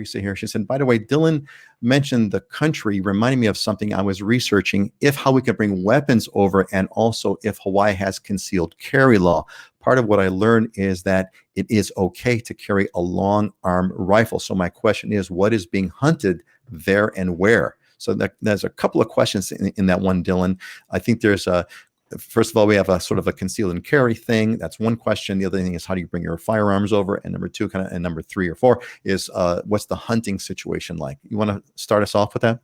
Teresa here. She said, by the way, Dylan mentioned the country, reminding me of something I was researching, if how we can bring weapons over, and also if Hawaii has concealed carry law. Part of what I learned is that it is okay to carry a long arm rifle. So my question is, what is being hunted there and where? So there's a couple of questions in that one, Dylan. I think there's first of all, we have a sort of a conceal and carry thing. That's one question. The other thing is, how do you bring your firearms over? And number two, and number 3 or 4 is, what's the hunting situation like? You want to start us off with that?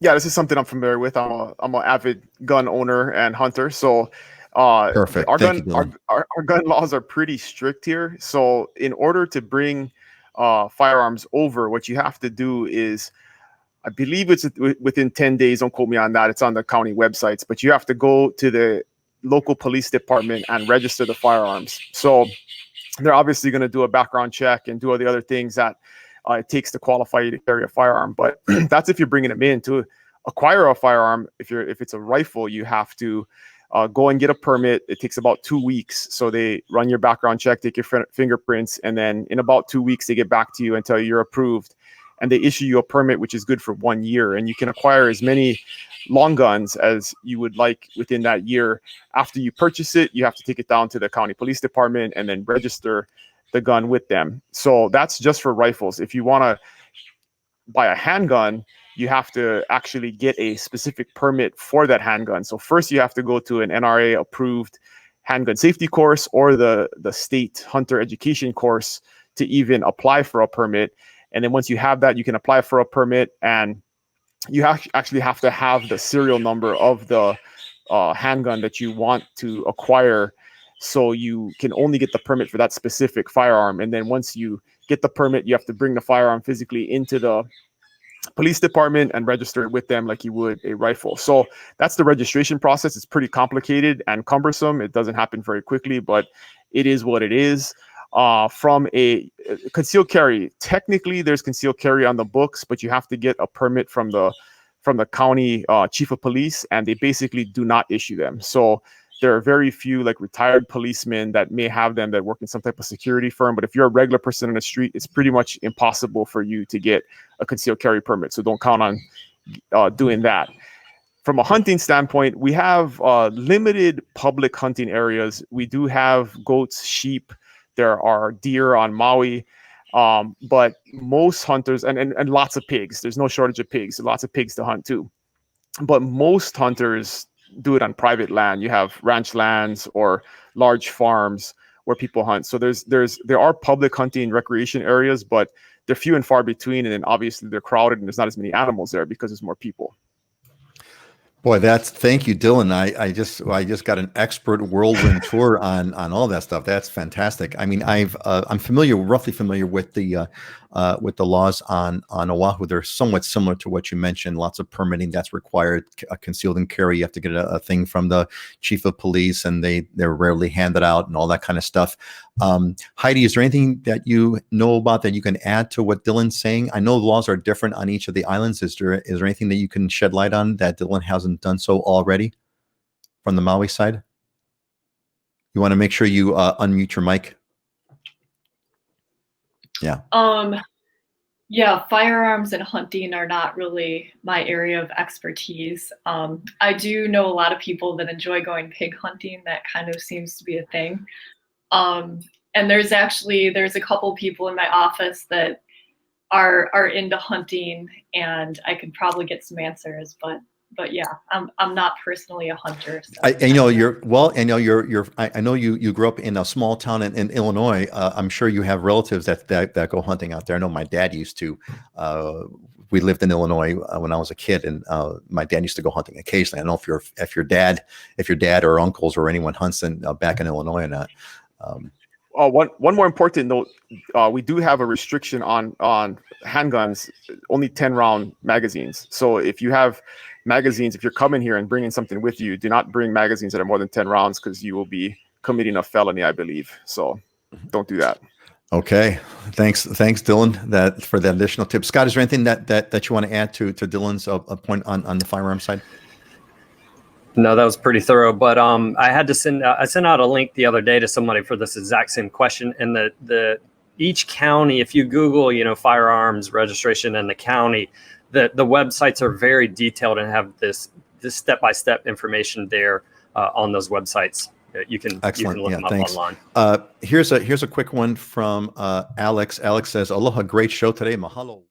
Yeah, this is something I'm familiar with. I'm an avid gun owner and hunter. So perfect. Our gun laws are pretty strict here. So in order to bring firearms over, what you have to do is, I believe it's within 10 days. Don't quote me on that. It's on the county websites, but you have to go to the local police department and register the firearms. So they're obviously going to do a background check and do all the other things that it takes to qualify you to carry a firearm. But that's if you're bringing them in. To acquire a firearm, if it's a rifle, you have to go and get a permit. It takes about 2 weeks. So they run your background check, take your fingerprints, and then in about 2 weeks, they get back to you and tell you you're approved. And they issue you a permit, which is good for 1 year. And you can acquire as many long guns as you would like within that year. After you purchase it, you have to take it down to the county police department and then register the gun with them. So that's just for rifles. If you want to buy a handgun, you have to actually get a specific permit for that handgun. So first you have to go to an NRA approved handgun safety course or the state hunter education course to even apply for a permit. And then once you have that, you can apply for a permit, and you actually have to have the serial number of the handgun that you want to acquire. So you can only get the permit for that specific firearm. And then once you get the permit, you have to bring the firearm physically into the police department and register it with them like you would a rifle. So that's the registration process. It's pretty complicated and cumbersome. It doesn't happen very quickly, but it is what it is. From a concealed carry, technically there's concealed carry on the books, but you have to get a permit from the county chief of police, and they basically do not issue them. So there are very few like retired policemen that may have them that work in some type of security firm. But if you're a regular person on the street, it's pretty much impossible for you to get a concealed carry permit. So don't count on doing that. From a hunting standpoint, we have limited public hunting areas. We do have goats, sheep. There are deer on Maui, but most hunters, and lots of pigs. There's no shortage of pigs. Lots of pigs to hunt too. But most hunters do it on private land. You have ranch lands or large farms where people hunt. So there are public hunting recreation areas, but they're few and far between. And then obviously they're crowded and there's not as many animals there because there's more people. Boy, thank you, Dylan. I just got an expert whirlwind tour on all that stuff. That's fantastic. I mean, I'm roughly familiar with the laws on Oahu. They're somewhat similar to what you mentioned. Lots of permitting that's required. Concealed and carry, you have to get a thing from the chief of police, and they're rarely handed out and all that kind of stuff. Heidi, is there anything that you know about that you can add to what Dylan's saying? I know the laws are different on each of the islands. Is there anything that you can shed light on that Dylan hasn't done so already from the Maui side? You want to make sure you unmute your mic. Yeah. Yeah, firearms and hunting are not really my area of expertise. I do know a lot of people that enjoy going pig hunting. That kind of seems to be a thing. And there's a couple people in my office that are into hunting, and I could probably get some answers, but yeah, I'm not personally a hunter. So. I know you grew up in a small town in Illinois. I'm sure you have relatives that go hunting out there. I know my dad used to. We lived in Illinois when I was a kid, and my dad used to go hunting occasionally. I don't know if your dad or uncles or anyone hunts back in Illinois or not. One more important note, we do have a restriction on handguns, only 10-round magazines. So if you have magazines, if you're coming here and bringing something with you, do not bring magazines that are more than 10 rounds because you will be committing a felony, I believe. So don't do that. Okay. Thanks, Dylan, for that additional tip. Scott, is there anything that you want to add to Dylan's point on the firearm side? No, that was pretty thorough, but I sent out a link the other day to somebody for this exact same question, and the each county, if you Google, firearms registration in the county, the websites are very detailed and have this step-by-step information there on those websites. You can look them up online. Here's a quick one from Alex. Alex says, "Aloha, great show today. Mahalo."